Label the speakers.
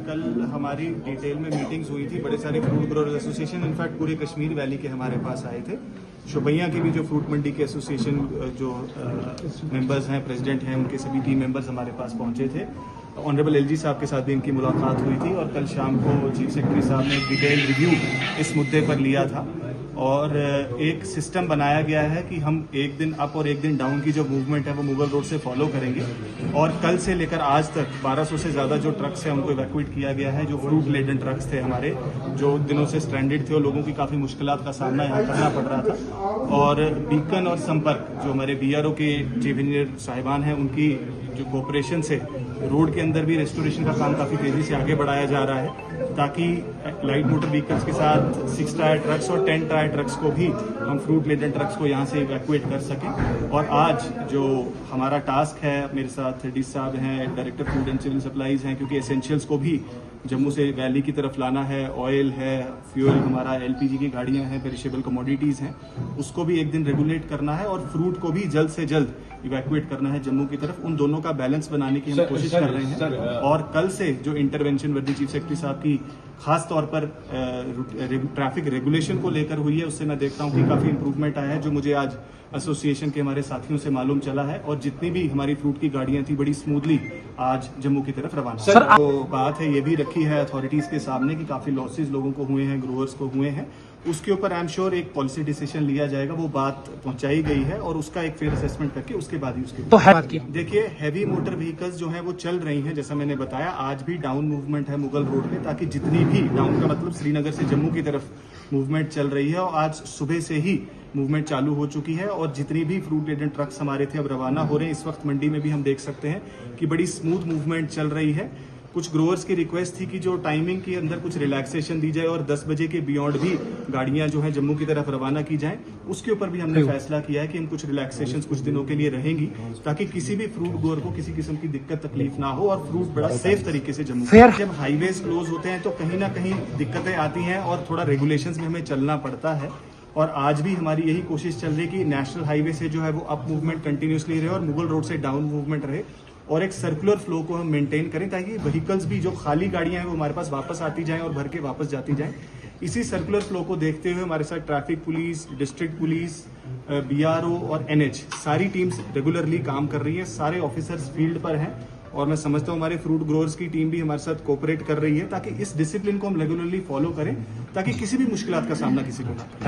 Speaker 1: कल हमारी डिटेल में मीटिंग्स हुई थी, बड़े सारे फ्रूट ग्रोअर्स एसोसिएशन, इनफैक्ट पूरे कश्मीर वैली के हमारे पास आए थे। शोपियां की भी जो फ्रूट मंडी के एसोसिएशन जो मेंबर्स हैं, प्रेसिडेंट हैं, उनके सभी टीम मेंबर्स हमारे पास पहुंचे थे। ऑनरेबल एलजी साहब के साथ भी इनकी मुलाकात हुई थी और कल शाम को चीफ सेक्रेटरी साहब ने एक डिटेल रिव्यू इस मुद्दे पर लिया था और एक सिस्टम बनाया गया है कि हम एक दिन अप और एक दिन डाउन की जो मूवमेंट है वो मुगल रोड से फॉलो करेंगे। और कल से लेकर आज तक 1200 से ज़्यादा जो ट्रक्स हैं उनको इवैक्यूएट किया गया है। जो फ्रूट लेडन ट्रक्स थे हमारे, जो दिनों से स्ट्रैंडेड थे और लोगों की काफ़ी मुश्किलात का सामना यहाँ करना पड़ रहा था। और बीकन और संपर्क जो हमारे बीआरओ के चीफ इंजीनियर साहिबान हैं, उनकी जो कोऑपरेशन से रोड के अंदर भी रेस्टोरेशन का काम काफ़ी तेज़ी से आगे बढ़ाया जा रहा है, ताकि लाइट मोटर व्हीकल्स के साथ 6 टायर ट्रक्स और 10 टायर ट्रक्स को भी हम फ्रूट लेडन ट्रक्स को यहाँ से इवैक्यूएट कर सकें। और आज जो हमारा टास्क है, मेरे साथ डी साहब हैं, director food and civil supplies हैं, क्योंकि एसेंशियल्स को भी जम्मू से वैली की तरफ लाना है, ऑयल है, फ्यूल हमारा एलपीजी की गाड़ियां हैं, पेरिशेबल कमोडिटीज हैं, उसको भी एक दिन रेगुलेट करना है और फ्रूट को भी जल्द से जल्द इवैक्यूएट करना है जम्मू की तरफ। उन दोनों का बैलेंस बनाने की हम कोशिश कर रहे हैं। और कल से जो इंटरवेंशन वर्दी चीफ सेक्रेटरी साहब की खास तौर पर ट्रैफिक रेगुलेशन को लेकर हुई है, उससे मैं देखता हूं कि काफी इंप्रूवमेंट आया है, जो मुझे आज एसोसिएशन के हमारे साथियों से मालूम चला है। और जितनी भी हमारी फ्रूट की गाड़ियां थी, बड़ी स्मूथली आज जम्मू की तरफ रवाना। तो बात है ये भी रखी है अथॉरिटीज के सामने कि काफी लॉसेज लोगों को हुए हैं, ग्रोअर्स को हुए हैं। उसके ऊपर आई एम श्योर एक पॉलिसी डिसीजन लिया जाएगा। वो बात पहुंचाई गई है और उसका एक फेयर असेसमेंट करके उसके बाद ही उसके
Speaker 2: तो है
Speaker 1: देखिए, हैवी मोटर व्हीकल्स जो है वो चल रही हैं। जैसा मैंने बताया, आज भी डाउन मूवमेंट है मुगल रोड पे, ताकि जितनी भी डाउन का मतलब श्रीनगर से जम्मू की तरफ मूवमेंट चल रही है, और आज सुबह से ही मूवमेंट चालू हो चुकी है। और जितनी भी फ्रूट लेडन ट्रक्स हमारे थे अब रवाना हो रहे हैं। इस वक्त मंडी में भी हम देख सकते हैं कि बड़ी स्मूथ मूवमेंट चल रही है। कुछ ग्रोअर्स की रिक्वेस्ट थी कि जो टाइमिंग के अंदर कुछ रिलैक्सेशन दी जाए और 10 बजे के बियॉन्ड भी गाड़ियां जो है जम्मू की तरफ रवाना की जाएं। उसके ऊपर भी हमने फैसला किया है कि हम कुछ रिलैक्सेशन कुछ दिनों के लिए रहेंगी, ताकि किसी भी फ्रूट ग्रोअर को किसी किस्म की दिक्कत तकलीफ ना हो और फ्रूट बड़ा सेफ तरीके से जम्मू। जब हाईवेज क्लोज होते हैं तो कहीं ना कहीं दिक्कतें आती हैं और थोड़ा रेगुलेशंस में हमें चलना पड़ता है। और आज भी हमारी यही कोशिश चल रही है कि नेशनल हाईवे से जो है वो अप मूवमेंट कंटिन्यूसली रहे और मुगल रोड से डाउन मूवमेंट रहे, और एक सर्कुलर फ्लो को हम मेंटेन करें, ताकि व्हीकल्स भी जो खाली गाड़ियां हैं वो हमारे पास वापस आती जाएं और भर के वापस जाती जाएं। इसी सर्कुलर फ्लो को देखते हुए हमारे साथ traffic police, district police, BRO और एनएच सारी टीम्स रेगुलरली काम कर रही है। सारे ऑफिसर्स फील्ड पर हैं और मैं समझता हूँ हमारे फ्रूट ग्रोअर्स की टीम भी हमारे साथ कोऑपरेट कर रही है, ताकि इस डिसिप्लिन को हम रेगुलरली फॉलो करें, ताकि किसी भी मुश्किलात का सामना किसी को ना करें।